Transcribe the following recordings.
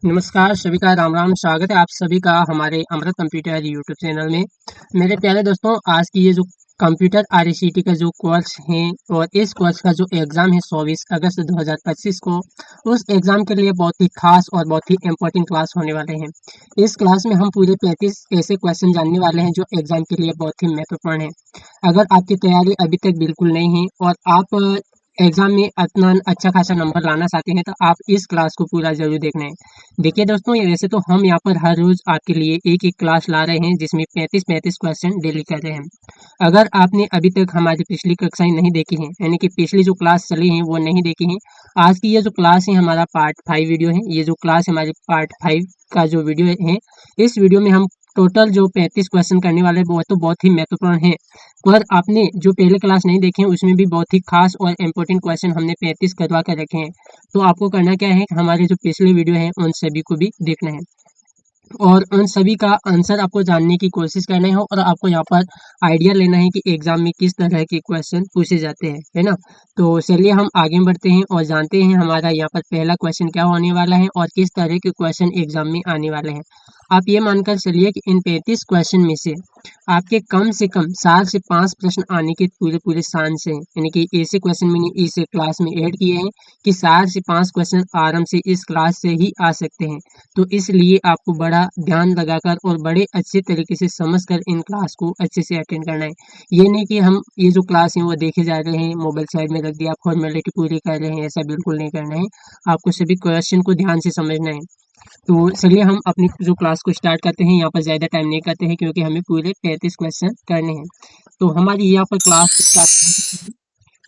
नमस्कार सभी का राम राम। स्वागत है आप सभी का हमारे अमृत कंप्यूटर यूट्यूब चैनल में। मेरे प्यारे दोस्तों, आज की ये जो कंप्यूटर आरईसीटी का जो कोर्स है और इस कोर्स का जो एग्ज़ाम है 24 अगस्त 2025 को, उस एग्ज़ाम के लिए बहुत ही खास और बहुत ही इम्पोर्टेंट क्लास होने वाले हैं। इस क्लास में हम पूरे 35 ऐसे क्वेश्चन जानने वाले हैं जो एग्ज़ाम के लिए बहुत ही महत्वपूर्ण है। अगर आपकी तैयारी अभी तक बिल्कुल नहीं है और आप एग्ज़ाम में अपना अच्छा खासा नंबर लाना चाहते हैं, तो आप इस क्लास को पूरा ज़रूर देखना है। देखिए दोस्तों, ये वैसे तो हम यहाँ पर हर रोज आपके लिए एक-एक क्लास ला रहे हैं जिसमें 35-35 क्वेश्चन डेली कर रहे हैं। अगर आपने अभी तक हमारी पिछली कक्षाएँ नहीं देखी हैं, यानी कि पिछली जो क्लास चली हैं वो नहीं देखी हैं, आज की ये जो क्लास है हमारा पार्ट 5 वीडियो है। ये जो क्लास हमारी पार्ट 5 का जो वीडियो है, इस वीडियो में हम टोटल जो 35 क्वेश्चन करने वाले हैं वो तो बहुत ही महत्वपूर्ण है। पर आपने जो पहले क्लास नहीं देखे हैं उसमें भी बहुत ही खास और इम्पोर्टेंट क्वेश्चन हमने 35 करवा कर रखे हैं। तो आपको करना क्या है, हमारे जो पिछले वीडियो हैं उन सभी को भी देखना है और उन सभी का आंसर आपको जानने की कोशिश करना है और आपको यहाँ पर आइडिया लेना है कि एग्जाम में किस तरह के क्वेश्चन पूछे जाते हैं, है ना। तो चलिए हम आगे बढ़ते हैं और जानते हैं हमारा यहाँ पर पहला क्वेश्चन क्या होने वाला है और किस तरह के क्वेश्चन एग्जाम में आने वाले हैं। आप ये मानकर चलिए कि इन 35 क्वेश्चन में से आपके कम से कम 4 से 5 प्रश्न आने के पूरे पूरे चांस हैं, यानी कि ऐसे क्वेश्चन मैंने इस क्लास में ऐड किए हैं कि 4 से 5 क्वेश्चन आराम से इस क्लास से ही आ सकते हैं। तो इसलिए आपको बड़ा ध्यान लगाकर और बड़े अच्छे तरीके से समझकर इन क्लास को अच्छे से अटेंड करना है। ये नहीं कि हम ये जो क्लास है वो देखे जा रहे हैं, मोबाइल साइड में रख दिया, फॉर्मेलिटी पूरी कर रहे हैं, ऐसा बिल्कुल नहीं करना है। आपको सभी क्वेश्चन को ध्यान से समझना है। तो चलिए हम अपनी जो क्लास को स्टार्ट करते हैं। यहाँ पर ज़्यादा टाइम नहीं करते हैं क्योंकि हमें पूरे 35 क्वेश्चन करने हैं। तो हमारी यहाँ पर क्लास स्टार्ट,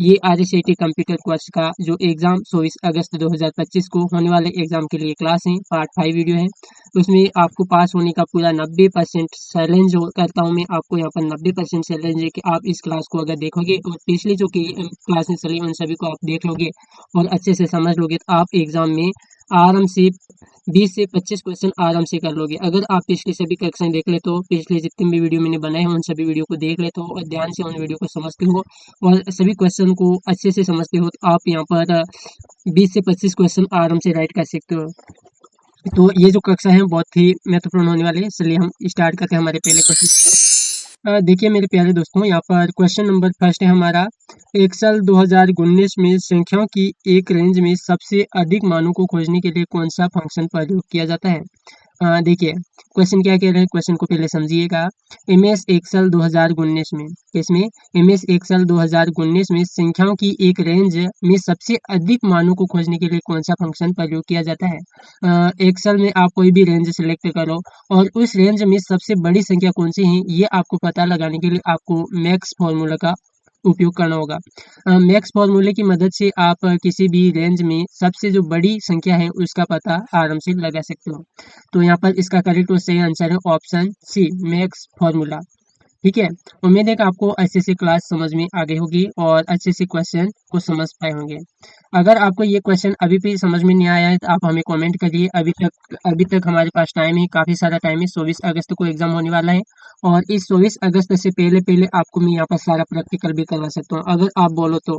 ये आरईसीटी कंप्यूटर कोर्स का जो एग्ज़ाम 24 अगस्त 2025 को होने वाले एग्ज़ाम के लिए क्लास है, पार्ट 5 वीडियो है। उसमें आपको पास होने का पूरा 90% चैलेंज करता हूँ मैं आपको यहाँ पर। 90% चैलेंज है कि आप इस क्लास को अगर देखोगे और पिछली जो कि क्लासेस चली उन सभी को आप देख लोगे और अच्छे से समझ लोगे, तो आप एग्ज़ाम में आराम से 20 से 25 क्वेश्चन आराम से कर लोगे। अगर आप पिछली सभी कक्षाएं देख ले, तो पिछले जितने भी वीडियो मैंने बनाए हैं उन सभी वीडियो को देख लेते हो और ध्यान से उन वीडियो को समझते हो और सभी क्वेश्चन को अच्छे से समझते हो, तो आप यहाँ पर 20 से 25 क्वेश्चन आराम से राइट कर सकते हो। तो ये जो कक्षा है बहुत ही महत्वपूर्ण होने वाली है। चलिए हम स्टार्ट करते हैं हमारे पहले क्वेश्चन को। देखिए मेरे प्यारे दोस्तों, यहाँ पर क्वेश्चन नंबर फर्स्ट है हमारा। एक्सेल 2019 में संख्याओं की एक रेंज में सबसे अधिक मानों को खोजने के लिए कौन सा फंक्शन प्रयोग किया जाता है। देखिए क्वेश्चन क्या कह रहे हैं, क्वेश्चन को पहले समझिएगा। एम एस एक्सेल 2019 में, इसमें एम एस एक्सेल 2019 में संख्याओं की एक रेंज में सबसे अधिक मानों को खोजने के लिए कौन सा फंक्शन प्रयोग किया जाता है। एक्सेल में आप कोई भी रेंज सिलेक्ट करो और उस रेंज में सबसे बड़ी संख्या कौन सी है ये आपको पता लगाने के लिए आपको मैक्स फॉर्मूला का उपयोग करना होगा। मैक्स फॉर्मूले की मदद से आप किसी भी रेंज में सबसे जो बड़ी संख्या है उसका पता आराम से लगा सकते हो। तो यहाँ पर इसका करेक्ट और सही आंसर है ऑप्शन सी, मैक्स फॉर्मूला। ठीक है। उम्मीद है कि आपको अच्छे से क्लास समझ में आ गई होगी और अच्छे से क्वेश्चन को समझ पाए होंगे। अगर आपको ये क्वेश्चन अभी भी समझ में नहीं आया है तो आप हमें कमेंट करिए। अभी तक हमारे पास टाइम है, काफ़ी सारा टाइम है। 24 अगस्त को एग्जाम होने वाला है और इस 24 अगस्त से पहले पहले आपको मैं यहाँ पर सारा प्रैक्टिकल भी करवा सकता हूँ, अगर आप बोलो तो।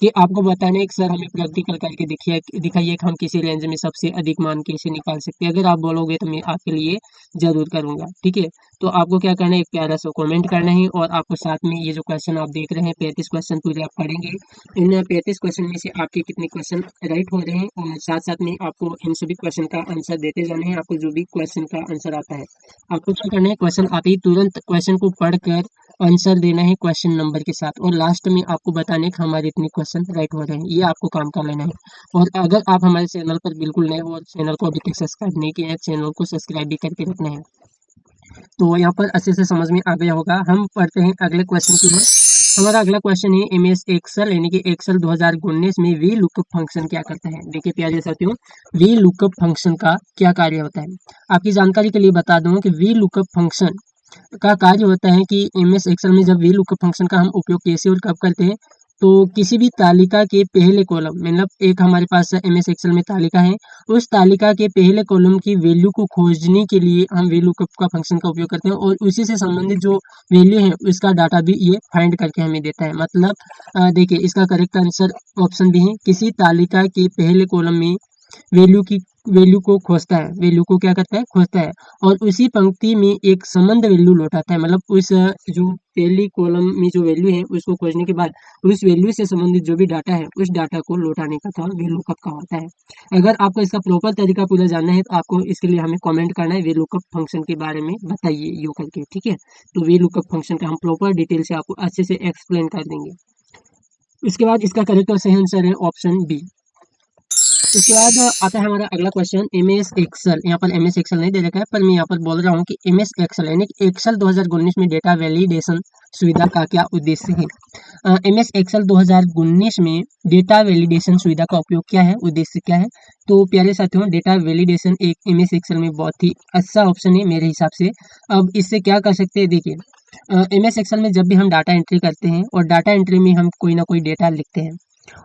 कि आपको बताना है कि सर हमें प्रैक्टिकल करके दिखाइए कि हम किसी रेंज में सबसे अधिक मान कैसे निकाल सकते हैं। अगर आप बोलोगे तो मैं आपके लिए ज़रूर करूँगा। ठीक है। तो आपको क्या करना है, एक प्यारा सा कमेंट करना है और आपको साथ में ये जो क्वेश्चन आप देख रहे हैं 35 क्वेश्चन पूरे आप पढ़ेंगे। इन 35 क्वेश्चन में से आपके कितने क्वेश्चन राइट हो रहे हैं और साथ साथ में आपको इन सभी क्वेश्चन का आंसर देते जाने हैं। आपको जो भी क्वेश्चन का आंसर आता है, आपको क्या करना है, क्वेश्चन आते ही तुरंत क्वेश्चन को पढ़कर आंसर देना है क्वेश्चन नंबर के साथ और लास्ट में आपको बताना है कि हमारे इतने क्वेश्चन राइट हो रहे हैं। ये आपको काम कर लेना है। और अगर आप हमारे चैनल पर बिल्कुल नए हो और चैनल को अभी तक सब्सक्राइब नहीं किया है, चैनल को सब्सक्राइब भी करके रखना है। तो यहाँ पर अच्छे से समझ में आ गया होगा। हम पढ़ते हैं अगले क्वेश्चन की ओर। हमारा अगला क्वेश्चन है एम एस एक्सेल यानी कि एक्सेल 2019 में वी लुकअप फंक्शन क्या करता है। देखिए प्यारे साथियों, वी लुकअप फंक्शन का क्या कार्य होता है। आपकी जानकारी के लिए बता दूं कि वी लुकअप फंक्शन का कार्य होता है कि एम एस एक्सेल में जब वी लुकअप फंक्शन का हम उपयोग कैसे और कब करते हैं, तो किसी भी तालिका के पहले कॉलम, मतलब एक हमारे पास एम एस एक्सेल में तालिका है, उस तालिका के पहले कॉलम की वैल्यू को खोजने के लिए हम वी लुकअप का फंक्शन का उपयोग करते हैं और उसी से संबंधित जो वैल्यू है उसका डाटा भी ये फाइंड करके हमें देता है। मतलब देखिए इसका करेक्ट आंसर ऑप्शन भी है, किसी तालिका के पहले कॉलम में वैल्यू की वैल्यू को खोजता है, वैल्यू को क्या करता है, खोजता है, और उसी पंक्ति में एक संबंध वैल्यू लौटाता है। मतलब उस जो पहली कॉलम में जो वैल्यू है उसको खोजने के बाद उस वैल्यू से संबंधित जो भी डाटा है उस डाटा को लौटाने का काम VLOOKUP का होता है। अगर आपको इसका प्रॉपर तरीका पूरा जानना है तो आपको इसके लिए हमें कमेंट करना है, VLOOKUP फंक्शन के बारे में बताइए यो करके, ठीक है। तो VLOOKUP फंक्शन का हम प्रॉपर डिटेल से आपको अच्छे से एक्सप्लेन कर देंगे। इसके बाद इसका करेक्ट और सही आंसर है ऑप्शन बी। उसके बाद आता है हमारा अगला क्वेश्चन, MS एक्सेल। यहाँ पर MS एक्सेल नहीं दे रखा है, पर मैं यहाँ पर बोल रहा हूँ कि MS एक्सेल यानी कि एक्सेल 2019 में डेटा वैलिडेशन सुविधा का क्या उद्देश्य है। MS एक्सेल 2019 में डेटा वैलिडेशन सुविधा का उपयोग क्या है, उद्देश्य क्या है। तो प्यारे साथियों, डेटा वैलिडेशन एक MS एक्सेल में बहुत ही अच्छा ऑप्शन है मेरे हिसाब से। अब इससे क्या कर सकते हैं, देखिए MS एक्सेल में जब भी हम डाटा एंट्री करते हैं और डाटा एंट्री में हम कोई ना कोई डेटा लिखते हैं,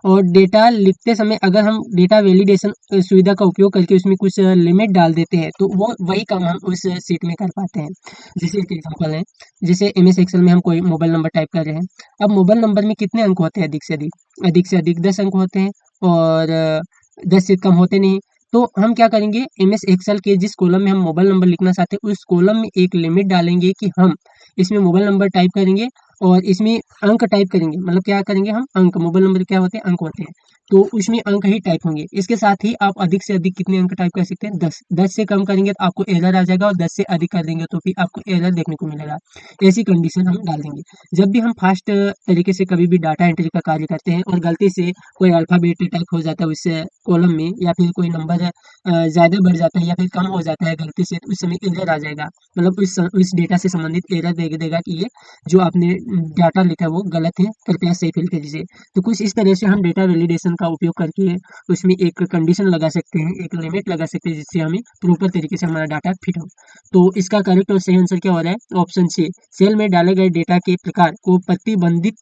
और डेटा लिखते समय अगर हम डेटा वैलिडेशन सुविधा का उपयोग करके उसमें कुछ लिमिट डाल देते हैं तो वो वही काम हम उस सीट में कर पाते हैं। जैसे एक एग्जांपल है, जैसे MS एक्सेल में हम कोई मोबाइल नंबर टाइप कर रहे हैं। अब मोबाइल नंबर में कितने अंक होते हैं, अधिक से अधिक 10 अंक होते हैं, और 10 से कम होते नहीं। तो हम क्या करेंगे, MS एक्सेल के जिस कॉलम में हम मोबाइल नंबर लिखना चाहते हैं उस कॉलम में एक लिमिट डालेंगे कि हम इसमें मोबाइल नंबर टाइप करेंगे और इसमें अंक टाइप करेंगे। मतलब क्या करेंगे, हम अंक, मोबाइल नंबर क्या होते हैं, अंक होते हैं, तो उसमें अंक ही टाइप होंगे। इसके साथ ही आप अधिक से अधिक कितने अंक टाइप कर सकते हैं, 10। 10 से कम करेंगे तो आपको एरर आ जाएगा, और 10 से अधिक कर देंगे तो फिर आपको एरर देखने को मिलेगा। ऐसी कंडीशन हम डाल देंगे। जब भी हम फास्ट तरीके से कभी भी डाटा एंट्री का कार्य करते हैं और गलती से कोई अल्फाबेट टाइप हो जाता है उस कॉलम में, या फिर कोई नंबर ज़्यादा बढ़ जाता है या फिर कम हो जाता है गलती से, तो उस समय एरर आ जाएगा। मतलब उस डेटा से संबंधित एरर दे देगा कि ये जो आपने डाटा लिखा है वो गलत है, कृपया सही फिल कीजिए। तो कुछ इस तरह से हम डेटा वैलिडेशन का उपयोग करके उसमें एक कंडीशन लगा सकते हैं, एक लिमिट लगा सकते हैं, जिससे हमें प्रॉपर तरीके से हमारा डाटा फिट हो। तो इसका करेक्ट और सही आंसर क्या हो रहा है, ऑप्शन सी। सेल में डाले गए डेटा के प्रकार को प्रतिबंधित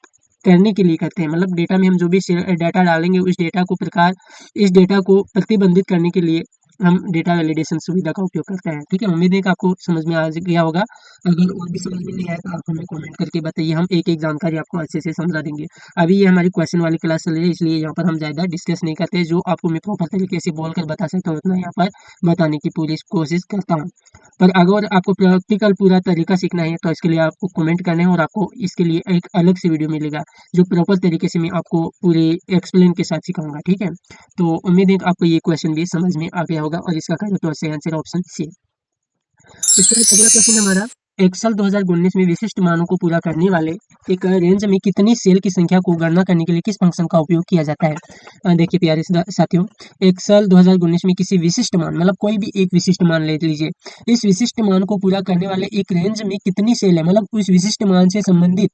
करने के लिए करते हैं। मतलब डेटा में हम जो भी डाटा डालेंगे उस डेटा को प्रकार, इस डेटा को प्रतिबंधित करने के लिए हम डेटा वैलिडेशन सुविधा का उपयोग करते हैं। ठीक है, उम्मीद है कि आपको समझ में आ गया होगा। अगर और भी समझ में नहीं आया तो आप हमें कमेंट करके बताइए, हम एक एक जानकारी आपको अच्छे से समझा देंगे। अभी ये हमारी क्वेश्चन वाली क्लास चल रही है, इसलिए यहाँ पर हम ज़्यादा डिस्कस नहीं करते। जो आपको मैं प्रॉपर तरीके से बोल कर बता सकता हूँ उतना यहाँ पर बताने की पूरी कोशिश करता हूँ। पर अगर आपको प्रैक्टिकल पूरा तरीका सीखना है तो इसके लिए आपको कमेंट करना है, और आपको इसके लिए एक अलग से वीडियो मिलेगा जो प्रॉपर तरीके से मैं आपको पूरे एक्सप्लेन के साथ सिखाऊंगा। ठीक है, तो उम्मीद है कि आपको ये क्वेश्चन भी समझ में आ गया होगा, और इसका करेक्ट और सही आंसर ऑप्शन सी। इसके बाद अगला क्वेश्चन हमारा, एक्सेल 2019 में विशिष्ट मानों को पूरा करने वाले एक रेंज में कितनी सेल की संख्या को गणना करने के लिए किस फंक्शन का उपयोग किया जाता है। देखिए प्यारे साथियों, एक्सेल 2019 में किसी विशिष्ट मान, मतलब कोई भी एक विशिष्ट मान ले लीजिए, इस विशिष्ट मान को पूरा करने वाले एक रेंज में कितनी सेल है, मतलब उस विशिष्ट मान से संबंधित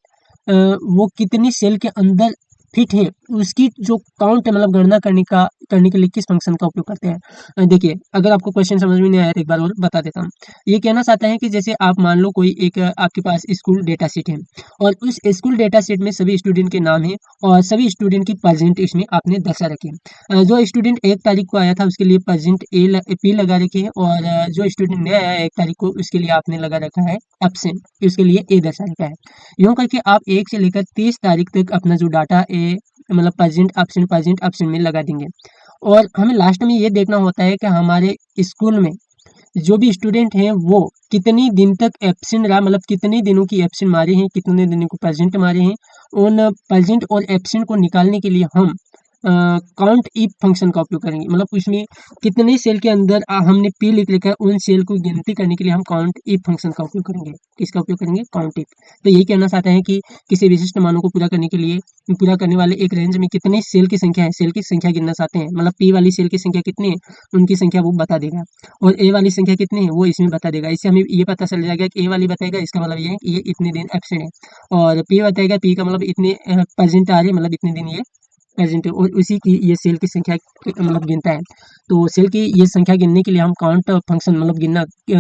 वो कितनी सेल के अंदर फिट है, उसकी जो काउंट है, मतलब गणना करने के लिए किस फंक्शन का उपयोग करते हैं। देखिए, अगर आपको क्वेश्चन समझ में नहीं आया तो एक बार और बता देता हूँ। ये कहना चाहता है कि जैसे आप मान लो कोई एक आपके पास स्कूल डेटा शीट है, और उस स्कूल डेटा शीट में सभी स्टूडेंट के नाम है और सभी स्टूडेंट की परसेंट इसमें आपने दर्शा रखी है। जो स्टूडेंट 1 तारीख को आया था उसके लिए परसेंट P लगा रखी है, और जो स्टूडेंट नया आया 1 तारीख को उसके लिए आपने लगा रखा है एब्सेंट, उसके लिए A दर्शा रखा है। यूँ करके आप 1 से लेकर 30 तारीख तक अपना जो डाटा है, मतलब प्रेजेंट एब्सेंट में लगा देंगे। और हमें लास्ट में ये देखना होता है कि हमारे स्कूल में जो भी स्टूडेंट हैं वो कितनी दिन तक एब्सेंट रहा, मतलब कितने दिनों की एब्सेंट मारे हैं, कितने दिनों को प्रेजेंट मारे हैं। उन प्रेजेंट और एब्सेंट को निकालने के लिए हम काउंट इफ फंक्शन का उपयोग करेंगे। मतलब उसमें कितने सेल के अंदर हमने पी लिख लिखा है, उन सेल को गिनती करने के लिए हम काउंट इफ फंक्शन का उपयोग करेंगे। किसका उपयोग करेंगे, काउंट इफ। तो यही कहना चाहते हैं कि किसी विशिष्ट मानों को पूरा करने के लिए, पूरा करने वाले एक रेंज में कितने सेल की संख्या है, सेल की संख्या गिनना चाहते हैं। मतलब पी वाली सेल की संख्या कितनी है, उनकी संख्या वो बता देगा, और ए वाली संख्या कितनी है वो इसमें बता देगा। इससे हमें ये पता चल जाएगा कि ए वाली बताएगा, इसका मतलब ये है कि ये इतने दिन एब्सेंट है, और पी बताएगा, पी का मतलब इतने प्रेजेंट आ रही है, मतलब इतने दिन ये प्रेजेंट है, और उसी की ये सेल की संख्या मतलब गिनता है। तो सेल की ये संख्या गिनने के लिए हम काउंट फंक्शन, मतलब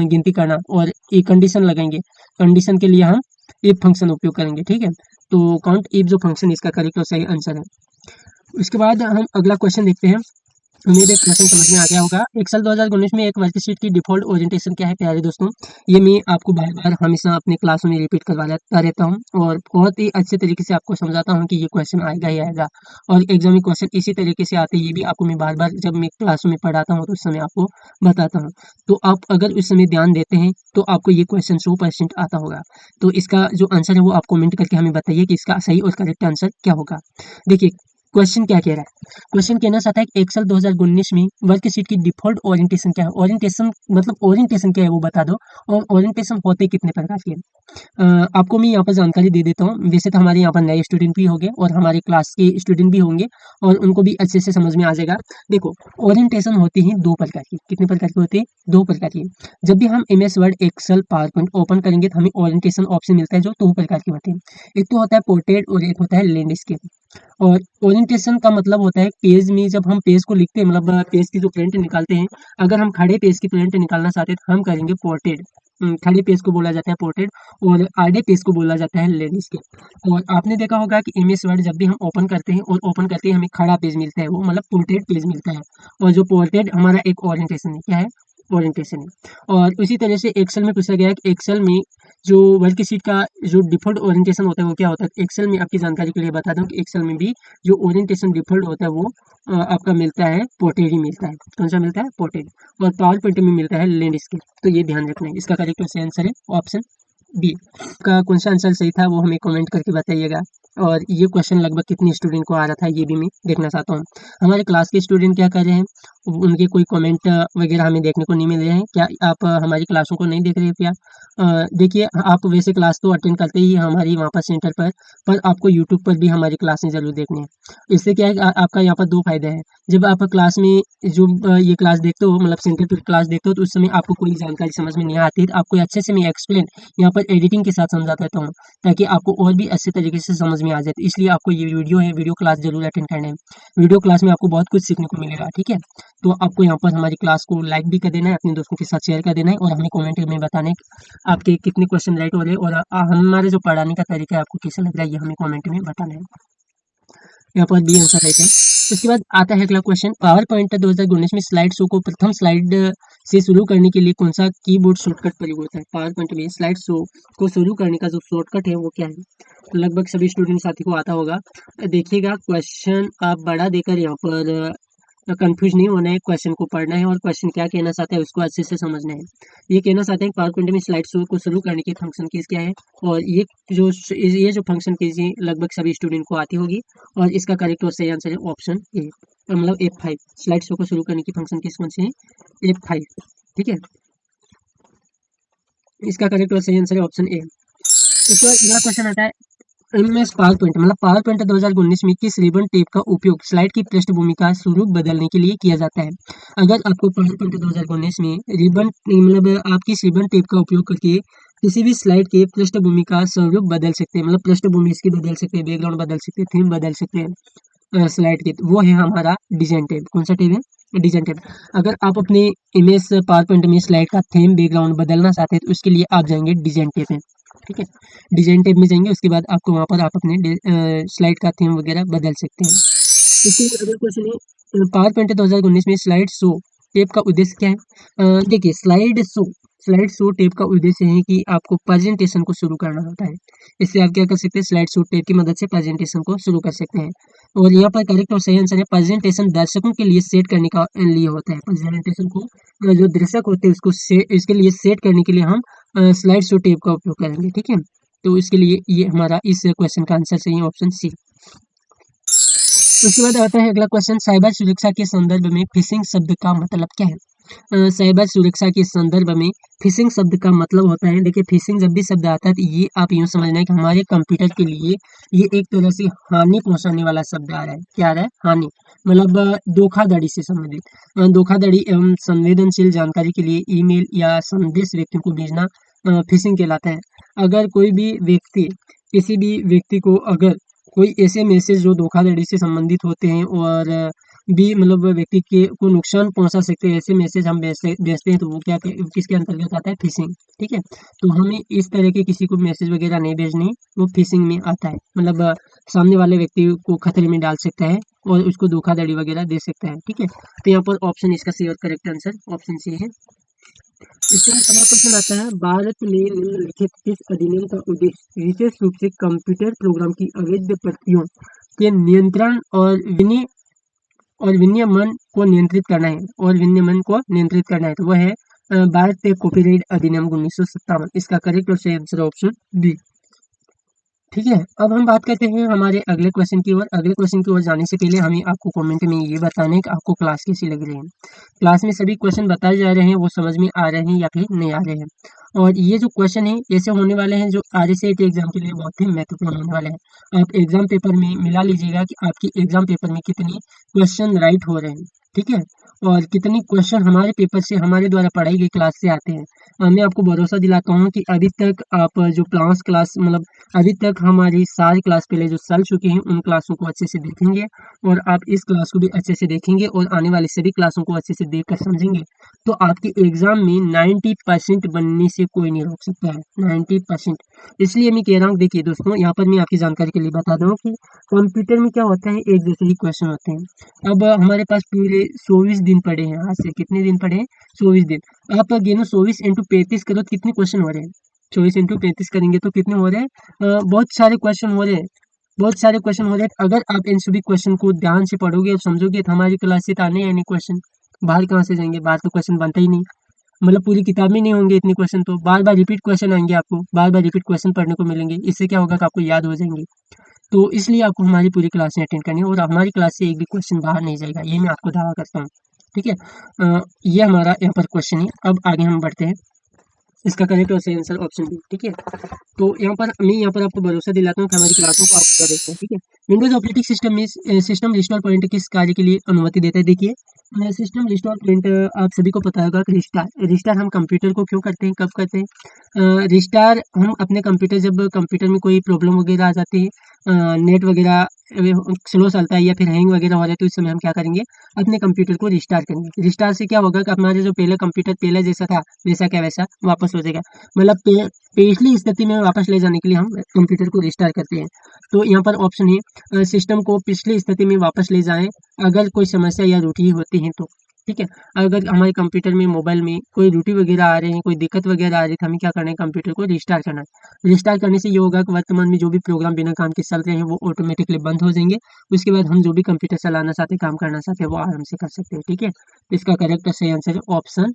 गिनती करना, और एक कंडीशन लगाएंगे। कंडीशन के लिए हम इफ फंक्शन उपयोग करेंगे। ठीक है, तो काउंट इफ जो फंक्शन इसका करेक्ट और सही आंसर है। उसके बाद हम अगला क्वेश्चन देखते हैं। उम्मीद है क्वेश्चन समझ में आ गया होगा। एक्सेल 2019 में एक वर्कशीट की डिफ़ॉल्ट ओरिएंटेशन क्या है प्यारे दोस्तों? ये मैं आपको बार-बार हमेशा अपने क्लासों में रिपीट करवाता रहता हूँ और बहुत ही अच्छे तरीके से आपको समझाता हूँ कि ये क्वेश्चन आएगा ही आएगा और एग्ज़ाम में क्वेश्चन इसी तरीके से आते हैं, ये भी आपको मैं बार-बार जब मैं क्लासों में पढ़ाता हूँ तो उस समय आपको बताता हूँ। तो आप अगर उस समय ध्यान देते हैं तो आपको ये क्वेश्चन 100% आता होगा। तो इसका जो आंसर है वो आप कमेंट करके हमें बताइए कि इसका सही और करेक्ट आंसर क्या होगा? देखिए क्वेश्चन क्या कह रहा है? क्वेश्चन कहना चाहता है कि एक्सेल 2019 में वर्कशीट की डिफ़ॉल्ट ओरिएंटेशन क्या है? ओरिएंटेशन मतलब ओरिएंटेशन क्या है वो बता दो और ओरिएंटेशन होते कितने प्रकार के हैं? आपको मैं यहाँ पर जानकारी दे देता हूँ। वैसे तो हमारे यहाँ पर नए स्टूडेंट भी होंगे और हमारी क्लास के स्टूडेंट भी होंगे और उनको भी अच्छे से समझ में आ जाएगा। देखो, ओरिएंटेशन होती है 2 प्रकार की। कितने प्रकार की होती है? 2 प्रकार की। जब भी हम MS Word, Excel, PowerPoint open करेंगे तो हमें ओरिएंटेशन ऑप्शन मिलता है जो 2 प्रकार के होते हैं। एक तो होता है पोर्ट्रेट और एक होता है लैंडस्केप। और ओरिएंटेशन का मतलब होता है पेज में जब हम पेज को लिखते हैं मतलब पेज की जो प्रिंट निकालते हैं, अगर हम खड़े पेज की प्रिंट निकालना चाहते हैं तो हम करेंगे पोर्ट्रेट। खड़े पेज को बोला जाता है पोर्ट्रेट और आधे पेज को बोला जाता है लैंडस्केप। और आपने देखा होगा कि एमएस वर्ड जब भी हम ओपन करते हैं और ओपन करते ही हमें खड़ा पेज मिलता है वो मतलब पोर्ट्रेट पेज मिलता है और जो पोर्ट्रेट हमारा एक ओरिएंटेशन है। क्या है? ओरिएंटेशन है। और उसी तरह से एक्सेल में पूछा गया है कि एक्सेल में जो वर्कशीट का जो डिफ़ॉल्ट ओरिएंटेशन होता है वो क्या होता है? एक्सेल में आपकी जानकारी के लिए बता दूँ कि एक्सेल में भी जो ओरिएंटेशन डिफ़ॉल्ट होता है वो आपका मिलता है पोर्ट्रेट ही मिलता है। कौन-सा मिलता है? पोर्ट्रेट और पावर पॉइंट में मिलता है लैंडस्केप। तो ये ध्यान रखना है। इसका करेक्ट सही आंसर है ऑप्शन बी। का कौन-सा आंसर सही था वो हमें कमेंट करके बताइएगा। और ये क्वेश्चन लगभग कितने स्टूडेंट को आ रहा था ये भी मैं देखना चाहता हूँ। हमारे क्लास के स्टूडेंट क्या कर रहे हैं? उनके कोई कमेंट वगैरह हमें देखने को नहीं मिल रहे हैं। क्या आप हमारी क्लासों को नहीं देख रहे हैं क्या? देखिए आप वैसे क्लास तो अटेंड करते ही हैं हमारी वहाँ पर सेंटर पर आपको यूट्यूब पर भी हमारी क्लासें ज़रूर देखनी है। इससे क्या है कि आपका यहाँ पर 2 फ़ायदे हैं। जब आप क्लास में जो ये क्लास देखते हो मतलब सेंटर पर क्लास देखते हो तो उस समय आपको कोई जानकारी समझ में नहीं आती तो आपको अच्छे से मैं एक्सप्लेन यहाँ पर एडिटिंग के साथ समझाता रहता हूँ ताकि आपको और भी अच्छे तरीके से समझ में आ जाए। तो इसलिए आपको ये वीडियो है, वीडियो क्लास ज़रूर अटेंड करना है। वीडियो क्लास में आपको बहुत कुछ सीखने को मिलेगा, ठीक है? तो आपको यहाँ पर हमारी क्लास को लाइक भी कर देना है, अपने दोस्तों के साथ शेयर कर देना है और हमें कमेंट में बताना है कि आपके कितने क्वेश्चन राइट हो रहे हैं और हमारे जो पढ़ाने का तरीका है आपको कैसा लग रहा है, ये हमें कमेंट में बताना है। यहाँ पर बी आंसर राइट है। उसके बाद आता है अगला क्वेश्चन पावर पॉइंट 2019 में स्लाइड शो को प्रथम स्लाइड से शुरू करने के लिए कौन सा कीबोर्ड शॉर्टकट प्रयोग होता है? पावर पॉइंट में स्लाइड शो को शुरू करने का जो शॉर्टकट है वो क्या है? तो लगभग सभी स्टूडेंट साथी को आता होगा। देखिएगा क्वेश्चन आप बड़ा देकर यहाँ पर कंफ्यूज नहीं होना है, क्वेश्चन को पढ़ना है और क्वेश्चन क्या कहना चाहता है उसको अच्छे से समझना है। ये कहना चाहते हैं पावर पॉइंट में स्लाइड शो को शुरू करने की फंक्शन कीज़ क्या है? और ये जो फंक्शन कीज़ है लगभग सभी स्टूडेंट को आती होगी और इसका करेक्ट और सही आंसर है ऑप्शन ए मतलब F5 स्लाइड शो को शुरू करने की फंक्शन कीज़ कौन सी है? F5 ठीक है? इसका करेक्ट और सही आंसर है ऑप्शन ए। उसके बाद अगला क्वेश्चन आता है एमएस पावर पॉइंट मतलब पावर पॉइंट 2019 में किस रिबन टेप का उपयोग स्लाइड की पृष्ठभूमि का स्वरूप बदलने के लिए किया जाता है? अगर आपको पावर पॉइंट 2019 में रिबन मतलब आप किस रिबन टेप का उपयोग करके किसी भी स्लाइड के पृष्ठभूमि का स्वरूप बदल सकते हैं मतलब पृष्ठभूमि इसकी बदल सकते हैं, बैकग्राउंड बदल सकते हैं, थीम बदल सकते हैं स्लाइड के, वो है हमारा डिजाइन टेप। कौन सा टेप है? Design tape. अगर आप अपने इमेज पावर पॉइंट में स्लाइड का थीम बैकग्राउंड बदलना चाहते हैं तो उसके लिए आप जाएंगे डिजाइन टेप में, ठीक है? डिजाइन टैब में जाएँगे उसके बाद आपको वहाँ पर आप अपने स्लाइड का थीम वगैरह बदल सकते हैं। इसके बाद अगला क्वेश्चन है पावर पॉइंट 2019 में स्लाइड शो टैब का उद्देश्य क्या है? देखिए स्लाइड शो टैब का उद्देश्य है कि आपको प्रेजेंटेशन को शुरू करना होता है। इससे आप क्या कर सकते हैं स्लाइड शो टैब की मदद से प्रेजेंटेशन को शुरू कर सकते हैं। और यहाँ पर करेक्ट और सही आंसर है प्रेजेंटेशन दर्शकों के लिए सेट करने का लिए होता है। प्रेजेंटेशन को जो दर्शक होते हैं इसके लिए सेट करने के लिए हम स्लाइड शो टैब का उपयोग करेंगे, ठीक है? तो इसके लिए ये हमारा इस क्वेश्चन का आंसर सही है ऑप्शन सी। उसके बाद आता है अगला क्वेश्चन साइबर सुरक्षा के संदर्भ में फिशिंग शब्द का मतलब क्या है? साइबर सुरक्षा के संदर्भ में फिशिंग शब्द का मतलब होता है देखिए फिशिंग जब भी शब्द आता है तो ये आप यूँ समझना है कि हमारे कंप्यूटर के लिए ये एक तरह से हानि पहुंचाने वाला शब्द आ रहा है। क्या आ रहा है? हानि मतलब धोखाधड़ी से संबंधित। धोखाधड़ी एवं संवेदनशील जानकारी के लिए ईमेल या संदेश व्यक्ति को भेजना फिशिंग कहलाता है। अगर कोई भी व्यक्ति किसी भी व्यक्ति को अगर कोई ऐसे मैसेज जो धोखाधड़ी से संबंधित होते हैं और भी मतलब व्यक्ति के को नुकसान पहुंचा सकते हैं, ऐसे मैसेज हम भेजते हैं तो वो क्या किसके अंतर्गत आता है, फिशिंग। ठीक है, तो हमें इस तरह के किसी को मैसेज वगैरह नहीं भेजनी, वो फिशिंग में आता है। मतलब सामने वाले व्यक्ति को खतरे में डाल सकता है और उसको धोखाधड़ी वगैरह दे सकता है। ठीक है, तो यहाँ पर ऑप्शन इसका सही और करेक्ट आंसर ऑप्शन सी है। इसके बाद अगला क्वेश्चन आता है, भारत में निम्नलिखित किस अधिनियम का उद्देश्य विशेष रूप से कंप्यूटर प्रोग्राम की अवैध प्रतियों के नियंत्रण और विनियमन को नियंत्रित करना है, और विनियमन को नियंत्रित करना है, तो वह है भारतीय कॉपीराइट अधिनियम 1957। इसका करेक्ट और सही आंसर ऑप्शन बी। ठीक है, अब हम बात करते हैं हमारे अगले क्वेश्चन की ओर। अगले क्वेश्चन की ओर जाने से पहले हमें आपको कमेंट में ये बताना है कि आपको क्लास कैसी लग रही है। क्लास में सभी क्वेश्चन बताए जा रहे हैं, वो समझ में आ रहे हैं या फिर नहीं आ रहे हैं। और ये जो क्वेश्चन है ऐसे होने वाले हैं जो RSAT एग्जाम के लिए बहुत ही महत्वपूर्ण होने वाले हैं। आप एग्जाम पेपर में मिला लीजिएगा कि आपकी एग्जाम पेपर में कितनी क्वेश्चन राइट हो रहे हैं। ठीक है, और कितनी क्वेश्चन हमारे पेपर से, हमारे द्वारा पढ़ाई गई क्लास से आते हैं। मैं आपको भरोसा दिलाता हूँ कि अभी तक आप जो क्लास क्लास मतलब अभी तक हमारी सारी क्लास पहले जो चल चुकी हैं उन क्लासों को अच्छे से देखेंगे, और आप इस क्लास को भी अच्छे से देखेंगे और आने वाली सभी क्लासों को अच्छे से देखकर समझेंगे, तो आपके एग्जाम में 90% बनने से कोई नहीं रोक सकता है। 90%। इसलिए मैं कह रहा हूँ, देखिए दोस्तों, यहाँ पर मैं आपकी जानकारी के लिए बता दूँ कि कंप्यूटर में क्या होता है, एक जैसे ही क्वेश्चन होते हैं। अब हमारे पास पूरे 24 दिन पड़े हैं, आज से कितने दिन पड़े हैं, 24 दिन। आप गिनो 24 इंटू 35 करो तो कितने क्वेश्चन हो रहे हैं। 24 इंटू 35 करेंगे तो कितने हो रहे हैं, बहुत सारे क्वेश्चन हो रहे हैं, बहुत सारे क्वेश्चन हो रहे हैं। अगर आप इन सभी क्वेश्चन को ध्यान से पढ़ोगे और समझोगे तो हमारी क्लास से तो आने ही आने क्वेश्चन, बाहर कहाँ से जाएंगे, बाहर तो क्वेश्चन बनता ही नहीं। मतलब पूरी किताब में नहीं होंगे इतने क्वेश्चन, तो बार बार रिपीट क्वेश्चन आएंगे, आपको बार बार रिपीट क्वेश्चन पढ़ने को मिलेंगे। इससे क्या होगा कि आपको याद हो जाएंगे। तो इसलिए आपको हमारी पूरी क्लासें अटेंड करनी है, और हमारी क्लास से एक भी क्वेश्चन बाहर नहीं जाएगा, ये मैं आपको दावा करता हूँ। ठीक है, ये हमारा यहाँ पर क्वेश्चन है। अब आगे हम बढ़ते हैं। इसका करेक्ट और सही आंसर ऑप्शन बी। ठीक है, तो यहाँ पर आपको भरोसा दिलाता हूँ कि हमारी क्लासों को आप पूरा देखते हैं। ठीक है, विंडोज ऑपरेटिंग सिस्टम में सिस्टम रिस्टोर पॉइंट किस कार्य के लिए अनुमति देता है। देखिए, सिस्टम रिस्टोर पॉइंट आप सभी को पता होगा कि रिस्टार रिस्टार हम कंप्यूटर को क्यों करते हैं, कब करते हैं। रिस्टार हम अपने कंप्यूटर, जब कंप्यूटर में कोई प्रॉब्लम वगैरह आ जाती है, नेट वगैरह स्लो चलता है या फिर हैंग वगैरह हो रहा है, तो इस समय हम क्या करेंगे, अपने कंप्यूटर को रिस्टार करेंगे। रिस्टार से क्या होगा कि हमारे जो पहले कंप्यूटर पहले जैसा था वैसा क्या वैसा वापस हो जाएगा। मतलब पिछली स्थिति में वापस ले जाने के लिए हम कंप्यूटर को रिस्टार करते हैं। तो यहाँ पर ऑप्शन है, सिस्टम को पिछली स्थिति में वापस ले जाएं अगर कोई समस्या या त्रुटि होती है तो। ठीक है, अगर हमारे कंप्यूटर में, मोबाइल में कोई त्रुटि वगैरह आ रहे हैं, कोई दिक्कत वगैरह आ रही है, तो हमें क्या करना है, कंप्यूटर को रिस्टार करना है। रिस्टार करने से ये होगा कि वर्तमान में जो भी प्रोग्राम बिना काम के चल रहे हैं वो ऑटोमेटिकली बंद हो जाएंगे। उसके बाद हम जो भी कंप्यूटर चलाना चाहते हैं, काम करना चाहते हैं, वो आराम से कर सकते हैं। ठीक है, इसका करेक्ट सही आंसर है ऑप्शन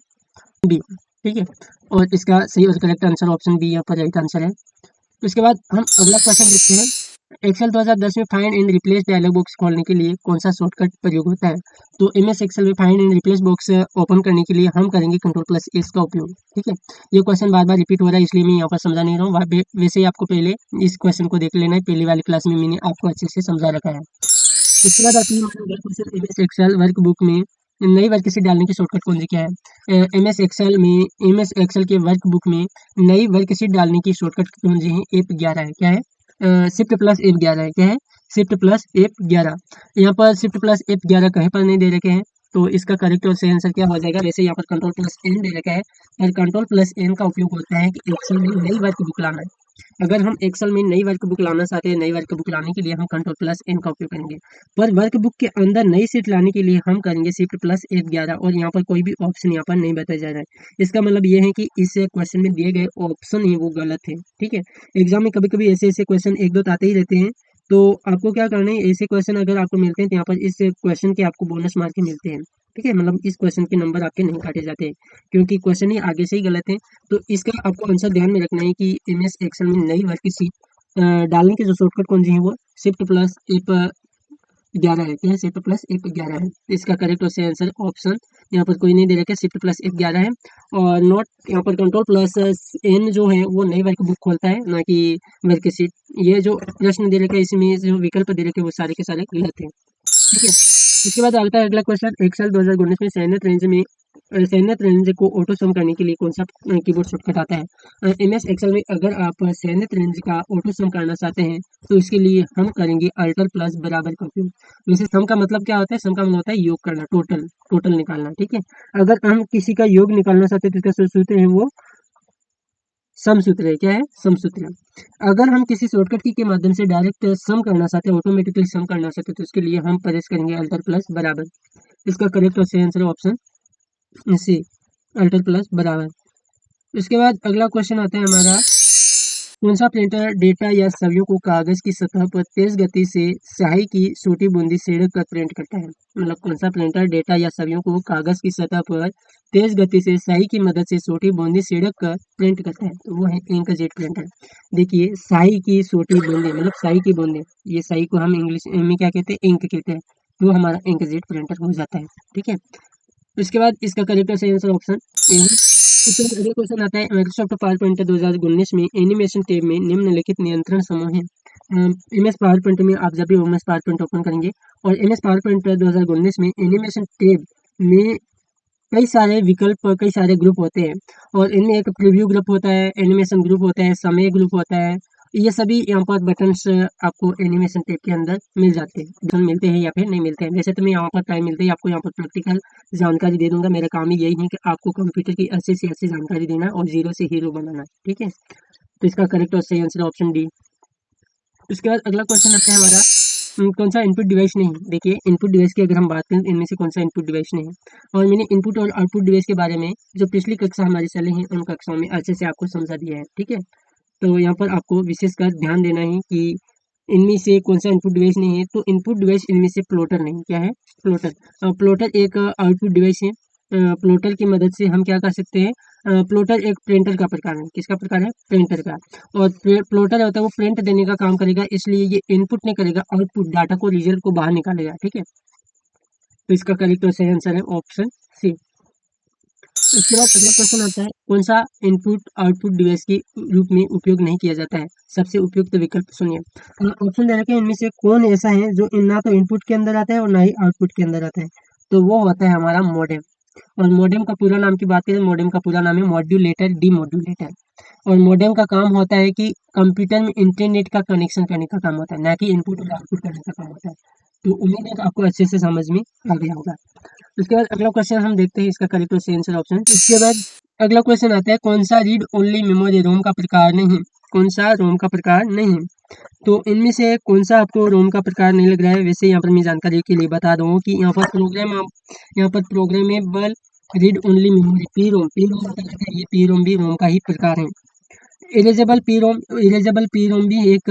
बी। ठीक है, और इसका सही और करेक्ट आंसर ऑप्शन बी यहाँ पर राइट आंसर है। उसके बाद हम अगला क्वेश्चन देखते हैं। एक्सेल 2010 में find and replace dialog box खोलने के लिए कौन सा शॉर्टकट प्रयोग होता है। तो MS एक्सेल में find and replace box open करने के लिए हम करेंगे Ctrl+S का उपयोग। ठीक है, ये क्वेश्चन बार बार रिपीट हो रहा है, इसलिए मैं यहाँ पर समझा नहीं रहा हूँ। वैसे ही आपको पहले इस क्वेश्चन को देख लेना है, पहली वाली क्लास में मैंने आपको अच्छे से समझा रखा है। उसके बाद आती है हमारी अगला क्वेश्चन, MS एक्सेल वर्कबुक में नई वर्कशीट डालने की शॉर्टकट कौन सी क्या है। MS एक्सेल के वर्कबुक में नई वर्कशीट डालने की शॉर्टकट कौन सी है, F11 है। क्या है, Shift+F11 है। क्या है, Shift+F11। यहाँ पर Shift+F11 कहीं पर नहीं दे रखे हैं, तो इसका करेक्ट और सही आंसर क्या हो जाएगा। वैसे यहाँ पर Ctrl+N दे रखा है, और Ctrl+N का उपयोग होता है कि एक्सेल में नई वर्कबुक लाना है। अगर हम एक्सेल में नई वर्कबुक लाना चाहते हैं, नई वर्कबुक लाने के लिए हम Ctrl+N का उपयोग करेंगे, पर वर्कबुक के अंदर नई शीट लाने के लिए हम करेंगे Shift+F11, और यहाँ पर कोई भी ऑप्शन यहाँ पर नहीं बताया जा रहा है। इसका मतलब ये है कि इस क्वेश्चन में दिए गए ऑप्शन है वो गलत है। ठीक है, एग्जाम में कभी कभी ऐसे ऐसे क्वेश्चन एक दो तो आते ही रहते हैं, तो आपको क्या करना है, ऐसे क्वेश्चन अगर आपको मिलते हैं तो यहाँ पर इस क्वेश्चन के आपको बोनस मार्क के मिलते हैं। ठीक है, मतलब इस क्वेश्चन के नंबर आपके नहीं काटे जाते हैं, क्योंकि क्वेश्चन ही आगे से ही गलत है। तो इसका आपको आंसर ध्यान में रखना है कि MS एक्सेल में नई वर्कशीट डालने की जो शॉर्टकट कौन सी है, वो Shift+F11 है। क्या है, Shift+F11 है। इसका करेक्ट और सही आंसर ऑप्शन, यहाँ पर कोई नहीं दे रखा है, Shift+F11 है। और नोट, यहाँ पर Ctrl+N जो है वो नई वर्कबुक खोलता है, ना कि वर्कशीट। ये जो प्रश्न दे रखे हैं, इसमें जो विकल्प दे रखे हैं वो सारे के सारे गलत है। ठीक है, इसके बाद आता है अगला क्वेश्चन, एक्सेल 2019 में सैन्य रेंज में संयुक्त रेंज को ऑटो सम करने के लिए कौन सा कीबोर्ड शॉर्टकट आता है? एमएस एक्सेल में अगर आप संयुक्त रेंज का ऑटो सम करना चाहते हैं तो इसके लिए हम करेंगे अल्टर प्लस बराबर का उपयोग। वैसे सम का मतलब क्या होता है? सम का मतलब होता है योग करना, टोटल टोटल निकालना, ठीक है। अगर हम किसी का योग निकालना चाहते हैं तो इसका सूत्र है वो सम सूत्र है। क्या है? सम सूत्र। अगर हम किसी शॉर्टकट की के माध्यम से डायरेक्ट सम करना चाहते हैं, ऑटोमेटिकली सम करना चाहते हैं, तो इसके लिए हम प्रेस करेंगे अल्टर प्लस बराबर। इसका करेक्ट और सही आंसर है ऑप्शन सी, अल्टर प्लस बराबर। इसके बाद अगला क्वेश्चन आता है हमारा, कौन सा प्रिंटर डेटा या छवियों को कागज की सतह पर तेज गति से स्याही की छोटी बूंदी छिड़क कर प्रिंट करता है? मतलब कौन सा प्रिंटर डेटा या छवियों को कागज की सतह पर तेज गति से स्याही की मदद से छोटी बूंदी छिड़क कर प्रिंट करता है? तो वो है इंकजेट प्रिंटर। देखिए, स्याही की छोटी बूंदे मतलब स्याही की बूंदे, ये स्याही को हम इंग्लिश में क्या कहते हैं? इंक कहते हैं। तो हमारा इंकजेट प्रिंटर हो जाता है, ठीक है। उसके बाद इसका करेक्ट सही आंसर ऑप्शन ए है। इसके बाद अगला क्वेश्चन आता है, माइक्रोसॉफ्ट पावर पॉइंट 2019 में एनिमेशन टैब में निम्नलिखित नियंत्रण समूह हैं। एम एस पावर पॉइंट में आप जब भी M S PowerPoint open करेंगे और एम एस पावर पॉइंट 2019 में एनिमेशन टैब में कई सारे विकल्प, कई सारे ग्रुप होते हैं और इनमें एक प्रीव्यू ग्रुप होता है, एनिमेशन ग्रुप होता है, समय ग्रुप होता है। ये सभी यहाँ पर बटन्स आपको एनिमेशन टैब के अंदर मिल जाते हैं। बटन मिलते हैं या फिर नहीं मिलते हैं। वैसे तो मैं यहाँ पर टाइम मिलते ही आपको यहाँ पर प्रैक्टिकल जानकारी दे दूंगा। मेरा काम ही यही है कि आपको कंप्यूटर की अच्छी से अच्छी जानकारी देना और जीरो से हीरो बनाना, ठीक है। तो इसका करेक्ट और सही आंसर ऑप्शन डी। उसके बाद अगला क्वेश्चन आता है हमारा, कौन सा इनपुट डिवाइस नहीं है? देखिए, इनपुट डिवाइस की अगर हम बात करें इनमें से कौन सा इनपुट डिवाइस नहीं है? और मैंने इनपुट और आउटपुट डिवाइस के बारे में जो पिछली कक्षा हमारी चली है उन कक्षाओं में अच्छे से आपको समझा दिया है, ठीक है। तो यहाँ पर आपको विशेषकर ध्यान देना है कि इनमें से कौन सा इनपुट डिवाइस नहीं है। तो इनपुट डिवाइस इनमें से प्लॉटर नहीं। क्या है? प्लॉटर। प्लॉटर एक आउटपुट डिवाइस है। प्लॉटर की मदद से हम क्या कर सकते हैं? प्लॉटर एक प्रिंटर का प्रकार है। किसका प्रकार है? प्रिंटर का। और प्लॉटर होता है वो प्रिंट देने का काम करेगा, इसलिए ये इनपुट नहीं करेगा, आउटपुट डाटा को, रिजल्ट को बाहर निकालेगा, ठीक है। तो इसका करेक्ट और सही आंसर है ऑप्शन सी। उसके बाद अगला क्वेश्चन आता है, कौन सा इनपुट आउटपुट डिवाइस के रूप में उपयोग नहीं किया जाता है? सबसे उपयुक्त विकल्प सुनिए। ऑप्शन दे रखे हैं, इनमें से कौन ऐसा है जो ना तो इनपुट के अंदर आता है और ना ही आउटपुट के अंदर आता है? तो वो होता है हमारा मॉडेम। और मॉडेम का पूरा नाम की बात करें, मॉडेम का पूरा नाम है मॉड्यूलेटर डीमॉड्यूलेटर। और मॉडेम का काम होता है कि कंप्यूटर में इंटरनेट का कनेक्शन करने का काम होता है, ना कि इनपुट और आउटपुट करने का काम होता है। तो उम्मीद है कि आपको अच्छे से समझ में आ गया होगा। उसके बाद अगला क्वेश्चन हम देखते हैं, इसका करेक्ट और सही आंसर ऑप्शन। इसके बाद अगला क्वेश्चन आता है, कौन सा रीड ओनली मेमोरी रोम का प्रकार नहीं है? कौन सा रोम का प्रकार नहीं है? तो इनमें से कौन सा आपको रोम का प्रकार नहीं लग रहा है? वैसे यहाँ पर मैं जानकारी के लिए बता दूँ कि यहाँ पर programmable read only memory P ROM होता है, ये पी रोम भी रोम का ही प्रकार है। इरेजेबल पी रोम भी एक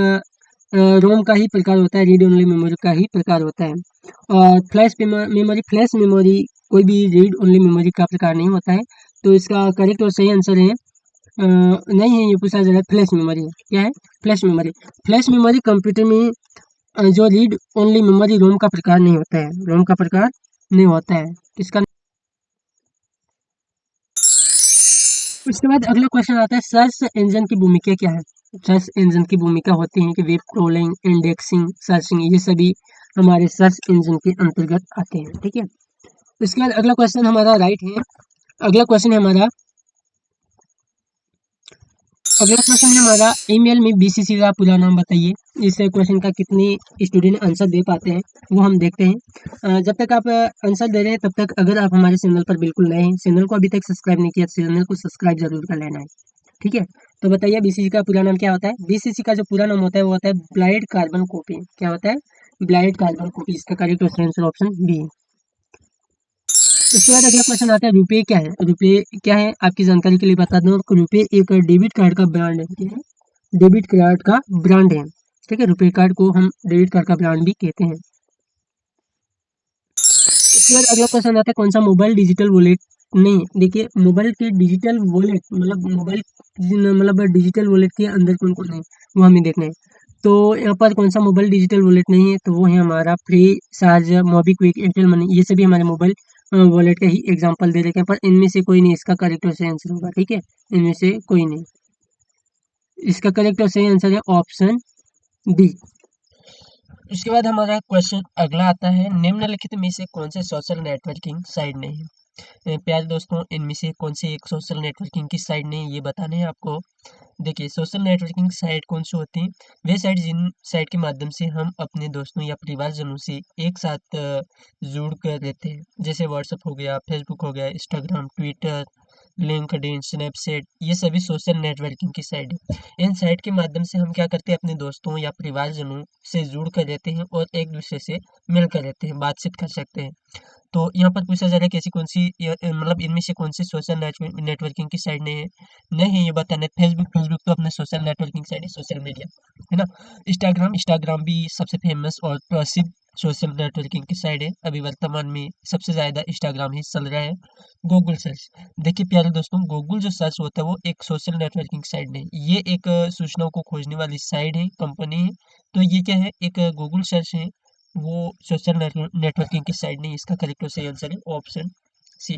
रोम का ही प्रकार होता है, रीड ओनली मेमोरी का ही प्रकार होता है। और फ्लैश मेमोरी कोई भी रीड ओनली मेमोरी का प्रकार नहीं होता है। तो इसका करेक्ट और सही आंसर है नहीं है, ये पूछा जा रहा है फ्लैश मेमोरी है। क्या है? Flash memory. Flash memory computer में जो रीड ओनली मेमोरी रोम का प्रकार नहीं होता है, रोम का प्रकार नहीं होता है। इसका उसके बाद अगला क्वेश्चन आता है, सर्च इंजन की भूमिका क्या है? सर्च इंजन की भूमिका होती है कि वेब क्रोलिंग, इंडेक्सिंग, सर्चिंग, ये सभी हमारे सर्च इंजन के अंतर्गत आते हैं, ठीक है। उसके बाद अगला क्वेश्चन हमारा राइट है। अगला क्वेश्चन है हमारा अगला क्वेश्चन है हमारा, ईमेल में बीसीसी का पूरा नाम बताइए। इस क्वेश्चन का कितने स्टूडेंट आंसर दे पाते हैं वो हम देखते हैं। जब तक आप आंसर दे रहे हैं तब तक अगर आप हमारे चैनल पर बिल्कुल नए हैं, चैनल को अभी तक सब्सक्राइब नहीं किया, चैनल को सब्सक्राइब जरूर कर लेना है, ठीक है। तो बताइए बीसीसी का पूरा नाम क्या होता है? बीसीसी का जो पूरा नाम होता है वो होता है ब्लाइंड कार्बन कॉपी। क्या होता है? Blind carbon copy. इसका करेक्ट आंसर ऑप्शन बी है। उसके बाद अगला क्वेश्चन आता है, रुपए क्या है? रुपए क्या है आपकी जानकारी के लिए बता दूं, रुपए एक डेबिट कार्ड का ब्रांड है। क्या है? डेबिट कार्ड का ब्रांड है, ठीक है। रुपए कार्ड को हम डेबिट कार्ड का ब्रांड भी कहते हैं। उसके बाद अगला क्वेश्चन आता है, कौन सा मोबाइल डिजिटल वॉलेट नहीं है? देखिए, मोबाइल के डिजिटल वॉलेट मतलब डिजिटल वॉलेट के अंदर कौन कौन है वो हमें देखना है। तो यहाँ पर कौन सा मोबाइल डिजिटल वॉलेट नहीं है? तो वो है हमारा free charge, MobiKwik, Airtel money, ये सभी हमारे मोबाइल वॉलेट का ही एग्जांपल दे रखे हैं, पर इनमें से कोई नहीं इसका करेक्ट और सही आंसर होगा, ठीक है। इनमें से कोई नहीं, इसका करेक्ट और सही आंसर है ऑप्शन डी। उसके बाद हमारा क्वेश्चन अगला आता है, निम्नलिखित में से कौन से सोशल नेटवर्किंग साइट नहीं है? प्यारे दोस्तों, इनमें से कौन सी एक सोशल नेटवर्किंग की साइट नहीं ये बताने हैं आपको। देखिए, सोशल नेटवर्किंग साइट कौन सी होती हैं? वे साइट जिन साइट के माध्यम से हम अपने दोस्तों या परिवारजनों से एक साथ जुड़ कर रहते हैं। जैसे व्हाट्सएप हो गया, फेसबुक हो गया, इंस्टाग्राम, ट्विटर, लिंक्डइन, स्नैपचैट, ये सभी सोशल नेटवर्किंग की साइट है। इन साइट के माध्यम से हम क्या करते हैं, अपने दोस्तों या परिवारजनों से जुड़ कर रहते हैं और एक दूसरे से मिलकर रहते हैं, बातचीत कर सकते हैं। तो यहाँ पर पूछा जा रहा है कि ऐसी कौन-सी मतलब इनमें से कौन-सी सोशल नेटवर्किंग की साइट नहीं है? नहीं है ये बताना है। फेसबुक तो अपना सोशल नेटवर्किंग साइट है, सोशल मीडिया, है ना? इंस्टाग्राम भी सबसे फेमस और प्रसिद्ध सोशल नेटवर्किंग की साइट है। अभी वर्तमान में सबसे ज़्यादा इंस्टाग्राम ही चल रहा है। गूगल सर्च, देखिए प्यारे दोस्तों, गूगल जो सर्च होता है वो एक सोशल नेटवर्किंग साइट नहीं, ये एक सूचनाओं को खोजने वाली साइट है, कंपनी है। तो ये क्या है, एक गूगल सर्च है, वो सोशल नेटवर्किंग की साइट नहीं। इसका करेक्ट और सही आंसर है ऑप्शन सी।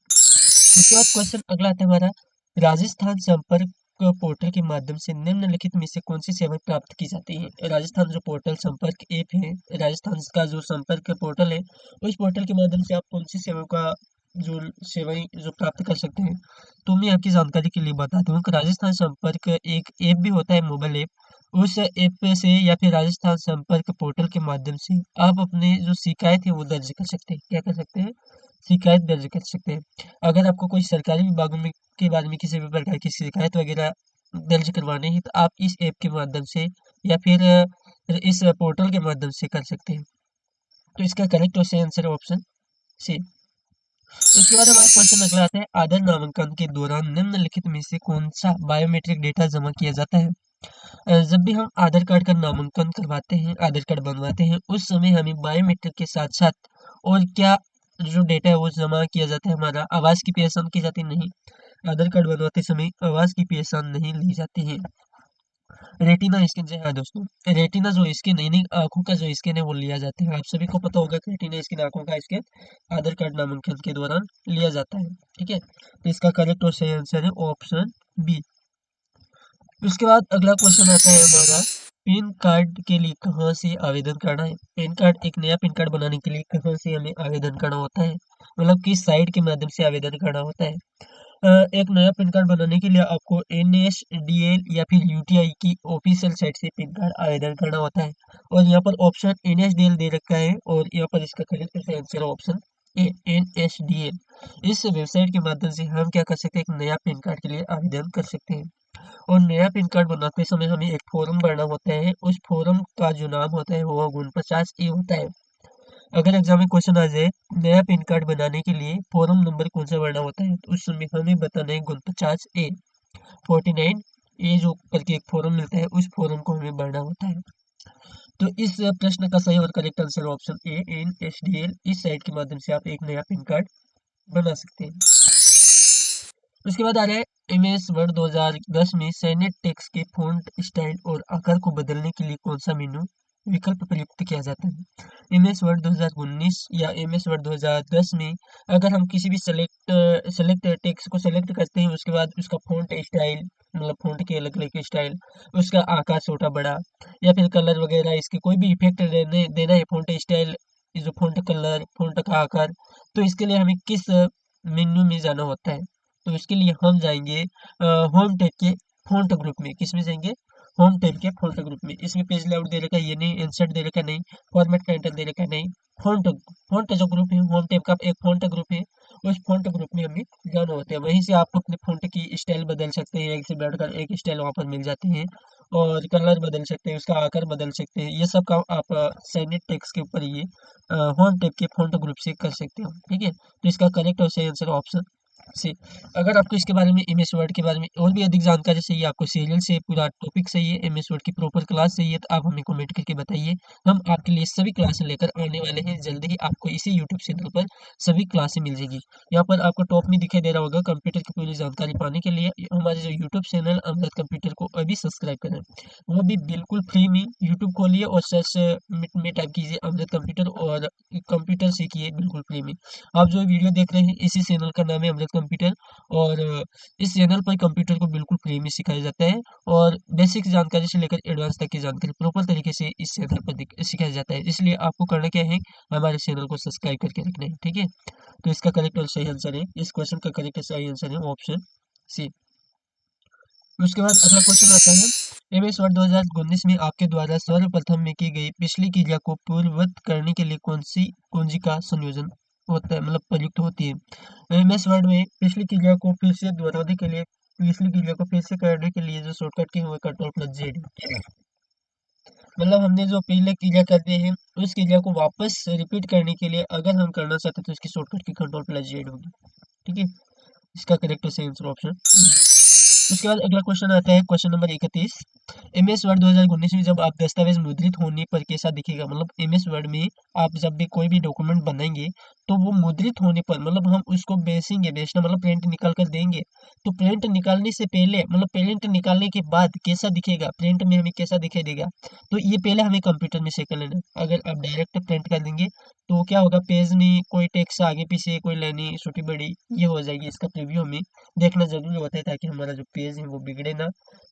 उसके बाद क्वेश्चन अगला आता है हमारा, राजस्थान संपर्क पोर्टल के माध्यम से निम्नलिखित में से कौन सी सेवाएं प्राप्त की जाती है? राजस्थान जो पोर्टल संपर्क ऐप है, राजस्थान का जो संपर्क पोर्टल है, उस पोर्टल के माध्यम से आप कौन सी सेवाओं का जो सेवाएं जो प्राप्त कर सकते हैं। तो मैं आपकी जानकारी के लिए बता दूं कि राजस्थान संपर्क एक ऐप भी होता है, मोबाइल ऐप। उस ऐप से या फिर राजस्थान संपर्क पोर्टल के माध्यम से आप अपने जो शिकायत है वो दर्ज कर सकते हैं। क्या कर सकते हैं? शिकायत दर्ज कर सकते हैं। अगर आपको कोई सरकारी विभागों में के बारे में किसी भी प्रकार की शिकायत वगैरह दर्ज करवानी है तो आप इस ऐप के माध्यम से या फिर इस पोर्टल के माध्यम से कर सकते हैं। तो इसका करेक्ट और सही आंसर है ऑप्शन सी। इसके बाद हमारा क्वेश्चन अगला आता है, आधार नामांकन के दौरान निम्नलिखित में से कौन सा बायोमेट्रिक डेटा जमा किया जाता है? जब भी हम आधार कार्ड का नामांकन करवाते हैं, आधार कार्ड बनवाते हैं, उस समय हमें बायोमेट्रिक के साथ साथ और क्या जो डेटा है वो जमा किया जाता है? हमारा आवाज की पहचान की जाती नहीं, आधार कार्ड बनवाते समय आवाज की पहचान नहीं ली जाती है। रेटिना स्कैन से, हाँ दोस्तों, रेटिना जो स्कैन यानी आंखों का जो स्कैन है वो लिया जाता है। आप सभी को पता होगा कि रेटिना स्कैन, आंखों का स्कैन आधार कार्ड नामांकन के दौरान लिया जाता है। ठीक है, तो इसका करेक्ट और सही आंसर है ऑप्शन बी। उसके बाद अगला क्वेश्चन आता है हमारा, पैन कार्ड के लिए कहाँ से आवेदन करना है? पैन कार्ड, एक नया पैन कार्ड बनाने के लिए कहाँ से हमें आवेदन करना होता है? मतलब किस साइट के माध्यम से आवेदन करना होता है? एक नया पैन कार्ड बनाने के लिए आपको NSDL या फिर UTI की ऑफिशियल साइट से पैन कार्ड आवेदन करना होता है। और यहाँ पर ऑप्शन NSDL दे रखा है और यहाँ पर इसका correct answer option A, NSDL। इस वेबसाइट के माध्यम से हम क्या कर सकते हैं, एक नया पैन कार्ड के लिए आवेदन कर सकते हैं। और नया पैन कार्ड बनाते समय हमें एक फॉर्म भरना होता है, उस फॉर्म का जो नाम होता है वो 49A होता है। अगर एग्जाम में क्वेश्चन आ जाए, नया पैन कार्ड बनाने के लिए फॉर्म नंबर कौन सा भरना होता है, तो उस समय हमें बताना है 49A, 49A जो करके एक फॉर्म मिलता है, उस फॉर्म को हमें भरना होता है। तो इस प्रश्न का सही और correct answer option A, NSDL। इस साइट के माध्यम से आप एक नया पैन कार्ड बना सकते हैं। उसके बाद आ रहा है, MS वर्ड 2010 में सेनेट टेक्स्ट के फॉन्ट स्टाइल और आकार को बदलने के लिए कौन सा मेनू विकल्प प्रयुक्त किया जाता है? MS वर्ड 2019 या MS वर्ड 2010 में अगर हम किसी भी सेलेक्ट टेक्स्ट को सेलेक्ट करते हैं, उसके बाद उसका फॉन्ट स्टाइल, मतलब फॉन्ट के अलग अलग स्टाइल, उसका आकार छोटा बड़ा या फिर कलर वगैरह, इसके कोई भी इफेक्ट देने देना है, फॉन्ट स्टाइल, जो फॉन्ट कलर, फॉन्ट का आकार, तो इसके लिए हमें किस मेन्यू में जाना होता है? तो इसके लिए हम जाएँगे होम टैब के फ़ॉन्ट ग्रुप में। किसमें जाएँगे? होम टैब के फ़ॉन्ट ग्रुप में। इसमें पेज लेआउट दे रखा है, ये नहीं, इंसर्ट दे रखा है, नहीं, फॉर्मेट कैरेक्टर दे रखा है, नहीं। फ़ॉन्ट फ़ॉन्ट जो ग्रुप है, होम टैब का एक फ़ॉन्ट ग्रुप है, उस फ़ॉन्ट ग्रुप में हमें जाना होता है। वहीं से आप अपने फ़ॉन्ट की स्टाइल बदल सकते हैं, एक से बढ़कर एक स्टाइल वहाँ पर मिल जाती है और कलर बदल सकते हैं, उसका आकार बदल सकते हैं। ये सब काम आप सेनेट टेक्स्ट के ऊपर ये होम टैब के फ़ॉन्ट ग्रुप से कर सकते हो। ठीक है? तो इसका करेक्ट और सही आंसर ऑप्शन से। अगर आपको इसके बारे में, एमएस वर्ड के बारे में और भी अधिक जानकारी चाहिए, आपको सीरियल से पूरा टॉपिक चाहिए, एमएस वर्ड की प्रॉपर क्लास चाहिए, तो आप हमें कमेंट करके बताइए। हम आपके लिए सभी क्लासें लेकर आने वाले हैं। जल्दी ही आपको इसी यूट्यूब चैनल पर सभी क्लासें मिल जाएगी। यहाँ पर आपको टॉप में दिखाई दे रहा होगा, कंप्यूटर की पूरी जानकारी पाने के लिए हमारे जो यूट्यूब चैनल अमृत कंप्यूटर को अभी सब्सक्राइब करें। वो भी बिल्कुल फ्री में यूट्यूब खोलिए और सर्च में टाइप कीजिए अमृत कंप्यूटर और कंप्यूटर सीखिए बिल्कुल फ्री में। आप जो वीडियो देख रहे हैं, इसी चैनल का नाम है अमृत कंप्यूटर। और इस चैनल पर कंप्यूटर को बिल्कुल फ्री में सिखाया जाता है और बेसिक जानकारी से लेकर एडवांस तक की जानकारी प्रॉपर तरीके से इस चैनल पर सिखाया जाता है। इसलिए आपको करना क्या है, हमारे चैनल को सब्सक्राइब करके रखना है, ठीक है। तो इसका करेक्ट और सही आंसर है, इस क्वेश्चन का करेक्ट सही आंसर है ऑप्शन सी। उसके बाद अगला क्वेश्चन आता है, एमएस वर्ड 2019 में आपके द्वारा सर्वप्रथम में की गई पिछली क्रिया को पूर्ववत करने के लिए कौन सी कुंजी का संयोजन होता है, मतलब प्रयुक्त होती है। एमएस वर्ड में पिछली क्रिया को फिर से दोहराने के लिए, पिछली क्रिया को फिर से करने के लिए जो शॉर्टकट की है वो कंट्रोल प्लस जेड। मतलब हमने जो पहले क्रिया करते हैं उस क्रिया को वापस रिपीट करने के लिए अगर हम करना चाहते हैं तो इसकी शॉर्टकट की कंट्रोल प्लस जेड होगी, ठीक है। इसका करेक्ट सही आंसर ऑप्शन। उसके बाद अगला क्वेश्चन आता है, क्वेश्चन नंबर 31। एमएस वर्ड 2019 में जब आप दस्तावेज मुद्रित होने पर कैसा दिखेगा, मतलब एमएस वर्ड में आप जब भी कोई भी डॉक्यूमेंट बनाएंगे तो वो मुद्रित होने पर, मतलब हम उसको बेचना मतलब प्रिंट निकाल कर देंगे, तो प्रिंट निकालने से पहले, मतलब प्रिंट निकालने के बाद कैसा दिखेगा, प्रिंट में हमें कैसा दिखाई देगा, तो ये पहले हमें कंप्यूटर में चेक कर लेना है। अगर आप डायरेक्ट प्रिंट कर देंगे तो क्या होगा, पेज में कोई टेक्स्ट आगे पीछे, कोई लाइनें छोटी बड़ी ये हो जाएगी। इसका प्रीव्यू हमें देखना ज़रूरी होता है ताकि हमारा जो पेज है वो बिगड़े ना।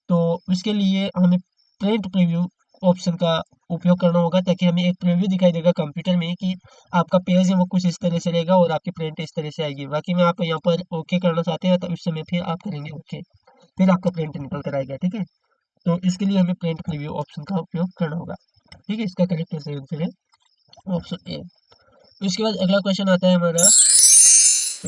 तो उसके लिए हमें प्रिंट प्रीव्यू ऑप्शन का उपयोग करना होगा, ताकि हमें एक प्रीव्यू दिखाई देगा कंप्यूटर में कि आपका पेज है वो कुछ इस तरह से रहेगा और आपकी प्रिंट इस तरह से आएगी। बाकी में आप यहाँ पर ओके करना चाहते हैं तो उस समय फिर आप करेंगे ओके, फिर आपका प्रिंट निकल कर आएगा, ठीक है। तो इसके लिए हमें प्रिंट प्रीव्यू ऑप्शन का उपयोग करना होगा, ठीक है। इसका करेक्ट आंसर है ऑप्शन ए। उसके बाद अगला क्वेश्चन आता है हमारा,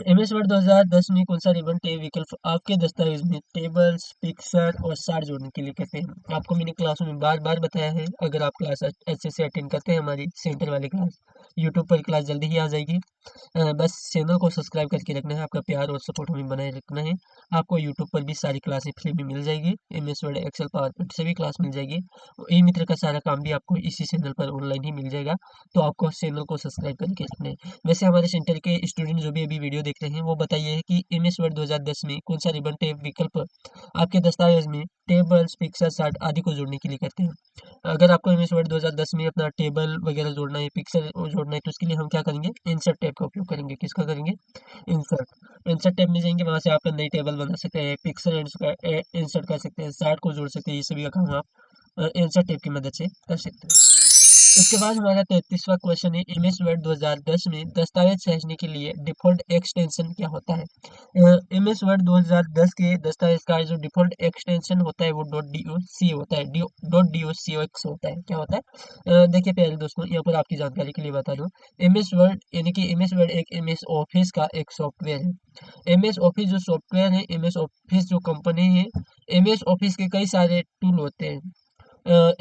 एमएस वर्ड 2010 में कौन सा रिबन टेब विकल्प आपके दस्तावेज में टेबल्स, पिक्चर और चार्ट जोड़ने के लिए कहते हैं। आपको मैंने क्लासों में बार बार बताया है, अगर आप क्लास अच्छे से अटेंड करते हैं हमारी सेंटर वाली क्लास, यूट्यूब पर क्लास जल्दी ही आ जाएगी। बस चैनल को सब्सक्राइब करके रखना है, आपका प्यार और सपोर्ट हमें बनाए रखना है। आपको यूट्यूब पर भी सारी क्लासें फ्री में मिल जाएगी, MS Word, Excel, PowerPoint से भी क्लास मिल जाएगी। ई मित्र का सारा काम भी आपको इसी चैनल पर ऑनलाइन ही मिल जाएगा, तो आपको चैनल को सब्सक्राइब करके रखना है। वैसे हमारे सेंटर के स्टूडेंट जो भी अभी वीडियो देख रहे हैं वो बताइए है कि एमएस वर्ड 2010 में कौन सा रिबन टेब विकल्प आपके दस्तावेज में टेबल्स, पिक्चर, चार्ट आदि को जोड़ने के लिए कहते हैं। अगर आपको एमएस वर्ड 2010 में अपना टेबल वगैरह जोड़ना है, पिक्चर जोड़ना है, तो उसके लिए हम क्या करेंगे, इंसर्ट टैब का उपयोग करेंगे। किसका करेंगे, इंसर्ट टैब में जाएंगे, वहां से आप नई टेबल बना सकते हैं, पिक्चर इंसर्ट कर सकते हैं, चार्ट को जोड़ सकते हैं। ये सभी का काम आप इंसर्ट टैब की मदद से कर सकते हैं। उसके बाद हमारा 33वां क्वेश्चन है, एमएस वर्ड 2010 में दस्तावेज सहेजने के लिए डिफ़ॉल्ट एक्सटेंशन क्या होता है। एमएस वर्ड 2010 के दस्तावेज का जो डिफ़ॉल्ट एक्सटेंशन होता है वो .doc होता है, .docx होता है। क्या होता है, देखिए प्यारे दोस्तों, यहाँ पर आपकी जानकारी के लिए बता दूं, एमएस वर्ड यानी कि एमएस वर्ड एक एमएस ऑफिस का एक सॉफ्टवेयर है। एमएस ऑफिस जो सॉफ्टवेयर है, एमएस ऑफिस जो कंपनी है, एमएस ऑफिस के कई सारे टूल होते हैं।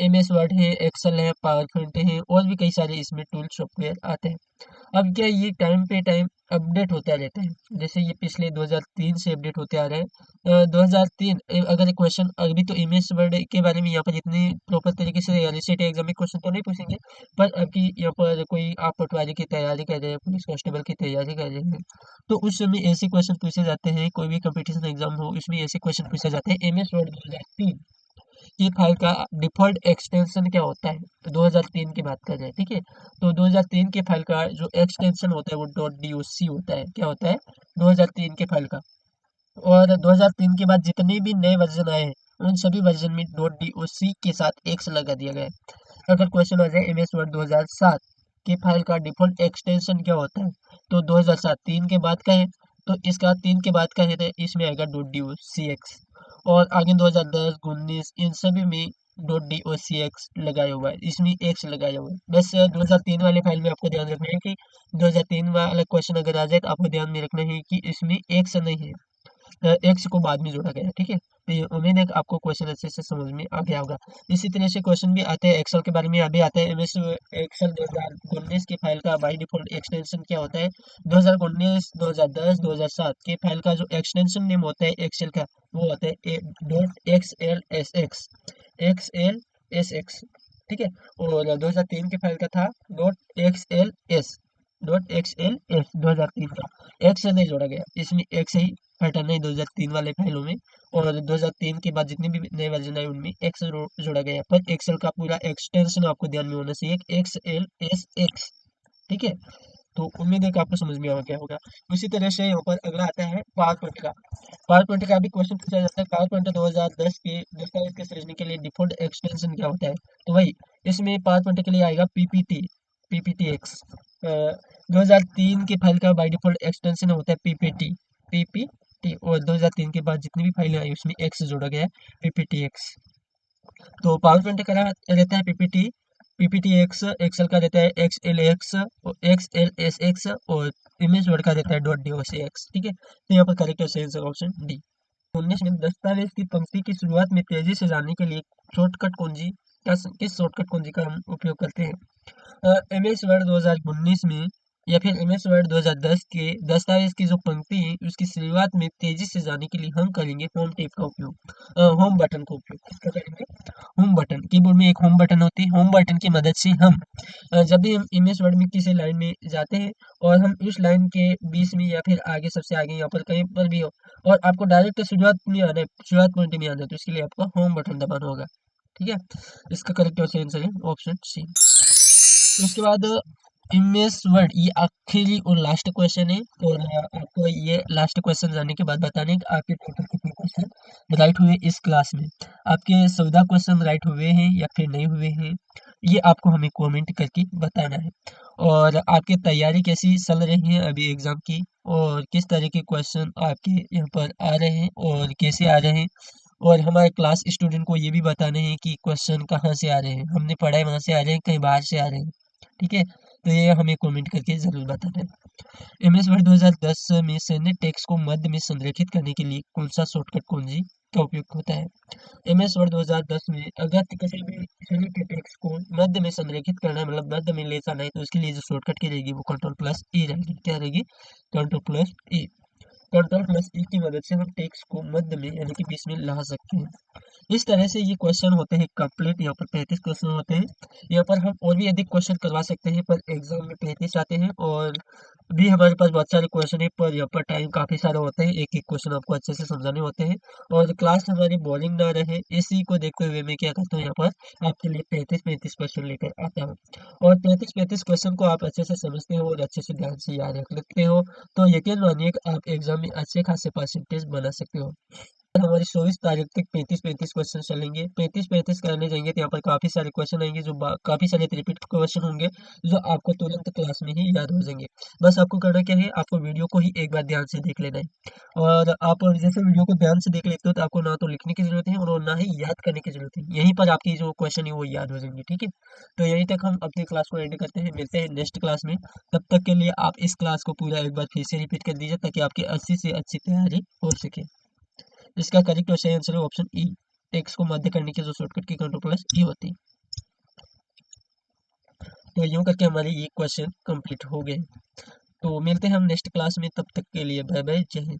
एमएस वर्ड है, एक्सेल है, पावर पॉइंट है और भी कई सारे इसमें टूल सॉफ्टवेयर आते हैं। अब क्या ये टाइम पे टाइम अपडेट होता रहता है, जैसे ये पिछले 2003 से अपडेट होते आ रहे हैं। 2003 अगर क्वेश्चन, अभी तो एमएस वर्ड के बारे में यहाँ पर इतनी प्रॉपर तरीके से रिसेंट एग्जाम में क्वेश्चन तो नहीं पूछेंगे, पर अभी यहाँ पर कोई आप पटवारी की तैयारी कर रहे हैं, पुलिस कांस्टेबल की तैयारी कर रहे हैं, तो उस समय ऐसे क्वेश्चन पूछे जाते हैं। कोई भी कंपटीशन एग्जाम हो उसमें ऐसे क्वेश्चन पूछे जाते हैं। एमएस वर्ड 2003 की फाइल का डिफ़ॉल्ट एक्सटेंशन क्या होता है, तो 2003 की बात कर रहे हैं, ठीक है। तो 2003 के फाइल का जो एक्सटेंशन होता है वो .doc होता है। क्या होता है, 2003 के फाइल का। और 2003 के बाद जितने भी नए वर्जन आए हैं उन सभी वर्जन में .doc के साथ एक्स लगा दिया गया है। अगर क्वेश्चन आ जाए एमएस वर्ड 2007 के फाइल का डिफ़ॉल्ट एक्सटेंशन क्या होता है, तो 2007 3 के बाद का है, तो इसका 3 के बाद का है तो इसमें आएगा .docx। और आगे 2010, 19 इन सभी में .docx लगाया हुआ है, इसमें एक्स लगाया हुआ है। बस 2003 वाले फाइल में आपको ध्यान रखना है कि 2003 वाला क्वेश्चन अगर आ जाए तो आपको ध्यान में रखना है कि इसमें एक्स नहीं है, एक्स को बाद में जोड़ा गया है, ठीक है। तो ये उम्मीद है कि आपको क्वेश्चन अच्छे से समझ में आ गया होगा। इसी तरह से क्वेश्चन भी आते हैं एक्सेल के बारे में, अभी आता है एमएस एक्सेल 2019 की फाइल का बाय डिफॉल्ट एक्सटेंशन क्या होता है। 2019, 2010, 2007 के फाइल का जो एक्सटेंशन नेम होता है एक्सेल का वो होता है .xlsx, XLSX, ठीक है। और 2003 के फाइल का था .xls, .xls 2003 का, एक्स से नहीं जोड़ा गया, इसमें एक्स ही पैटर्न है 2003 वाले फाइलों में। और 2003 के बाद जितने भी नए वर्जन आए उनमें एक्स जोड़ा गया, पर एक्सेल का पूरा एक्सटेंशन आपको ध्यान में होना चाहिए, एक्स एल एस एक्स, ठीक है। तो उम्मीद है कि आपको समझ में आ गया होगा। उसी तरह से यहाँ पर अगला आता है पावर पॉइंट का। पावर पॉइंट का भी क्वेश्चन पूछा जाता है। पावर पॉइंट 2010 के दस्तावेज के सृजने के लिए डिफॉल्ट एक्सटेंशन क्या होता है? तो वही इसमें पावर पॉइंट के लिए आएगा पीपीटी, पीपीटीएक्स। 2003 के फाइल का बाय डिफॉल्ट एक्सटेंशन होता है पीपीटी, पीपीटी। और 2003 के बाद जितनी भी फाइलें आई उसमें एक्स जोड़ा गया है, पीपीटीएक्स। तो पावर पॉइंट का रहता है पीपीटी, पीपीटी एक्स। एक्सेल का रहता है x L x, x L S x. और इमेज वर्ड का रहता है डॉट डी ओ सी एक्स। ठीक है, तो यहाँ पर करेक्ट आंसर ऑप्शन डी। 19 में दस्तावेज की पंक्ति की शुरुआत में तेजी से जाने के लिए शॉर्टकट कुंजी किस शॉर्टकट कुंजी का हम उपयोग करते हैं? एम एस वर्ड 2019 में या फिर एम एस वर्ड 2010 के दस्तावेज की जो पंक्ति है उसकी शुरुआत में तेजी से जाने के लिए हम करेंगे होम टेप का उपयोग, होम बटन का उपयोग। किसका करेंगे? Home button. कीबोर्ड में एक होम बटन होती है, होम बटन की मदद से हम जब भी हम एम एस वर्ड में किसी लाइन में जाते हैं और हम उस लाइन के बीच में या फिर आगे सबसे आगे यहाँ पर कहीं पर भी हो और आपको डायरेक्ट शुरुआत में आना है, शुरुआत पॉइंट में आना है, तो इसके लिए आपको होम बटन दबाना होगा। ठीक है, इसका करेक्ट आंसर है ऑप्शन सी। उसके बाद इमेज वर्ड, ये आखिरी और लास्ट क्वेश्चन है। और आपको ये लास्ट क्वेश्चन जानने के बाद बताने हैं कि आपके टोटल कितने क्वेश्चन राइट हुए इस क्लास में। आपके 14 क्वेश्चन राइट हुए हैं या फिर नहीं हुए हैं, ये आपको हमें कमेंट करके बताना है। और आपकी तैयारी कैसी चल रही है अभी एग्जाम की, और किस तरह के क्वेश्चन आपके यहाँ पर आ रहे हैं और कैसे आ रहे हैं। और हमारे क्लास स्टूडेंट को ये भी बताना है कि क्वेश्चन कहाँ से आ रहे हैं, हमने पढ़ा है वहाँ से आ रहे हैं, कहीं बाहर से आ रहे हैं। ठीक है, तो ये हमें कमेंट करके ज़रूर बताना है। एमएस वर्ड 2010 में सेनेट टेक्स्ट को मध्य में संरेखित करने के लिए कौन सा शॉर्टकट कुंजी का उपयोग होता है? एमएस वर्ड 2010 में अगर किसी भी सेनेट के टेक्स्ट को मध्य में संरेखित करना है, मतलब मध्य में ले जाना है, तो उसके लिए जो शॉर्टकट की रहेगी वो कंट्रोल प्लस ई रहेगी। क्या रहेगी? कंट्रोल प्लस ई। कंट्रोल प्लस ई की मदद से हम टेक्स्ट को मध्य में यानी कि बीच में ला सकते हैं। इस तरह से ये क्वेश्चन होते हैं कंप्लीट। यहाँ पर 35 क्वेश्चन होते हैं। यहाँ पर हम और भी अधिक क्वेश्चन करवा सकते हैं, पर एग्जाम में 35 आते हैं और भी हमारे पास बहुत सारे क्वेश्चन है, पर यहाँ पर टाइम काफी सारा होता है, एक एक क्वेश्चन आपको अच्छे से समझाने होते हैं और क्लास हमारी बोरिंग ना रहे, इसी को देखते हुए मैं क्या करता हूँ, यहाँ पर आपके लिए 35 क्वेश्चन लेकर आता हूँ। और 35 क्वेश्चन को आप अच्छे से समझते हो और अच्छे से ध्यान से याद रख लेते हो, तो यकीन मानिए कि आप एग्जाम में अच्छे खासे परसेंटेज बना सकते हो। हमारी 24 तारीख तक 35 क्वेश्चन चलेंगे। 35 करने जाएंगे तो यहाँ पर काफी सारे क्वेश्चन आएंगे, जो काफी सारे रिपीट क्वेश्चन होंगे, जो आपको तुरंत क्लास में ही याद हो जाएंगे। बस आपको करना क्या है, आपको वीडियो को ही एक बार ध्यान से देख लेना है। और आप जैसे वीडियो को ध्यान से देख लेते हो तो आपको ना तो लिखने की जरूरत है और ना ही याद करने की जरूरत है, यहीं पर आपकी जो क्वेश्चन है वो याद हो जाएंगे। ठीक है, तो यहीं तक हम अपनी क्लास को एंड करते हैं, मिलते हैं नेक्स्ट क्लास में। तब तक के लिए आप इस क्लास को पूरा एक बार फिर से रिपीट कर दीजिए, ताकि आपकी अच्छी से अच्छी तैयारी हो सके। इसका करेक्ट और सही आंसर है ऑप्शन ई। टेक्स्ट को मध्य करने की जो शॉर्टकट की कंट्रोल प्लस ई होती है। तो यूं करके हमारे ये क्वेश्चन कंप्लीट हो गए। तो मिलते हैं हम नेक्स्ट क्लास में, तब तक के लिए बाय बाय, जय हिंद।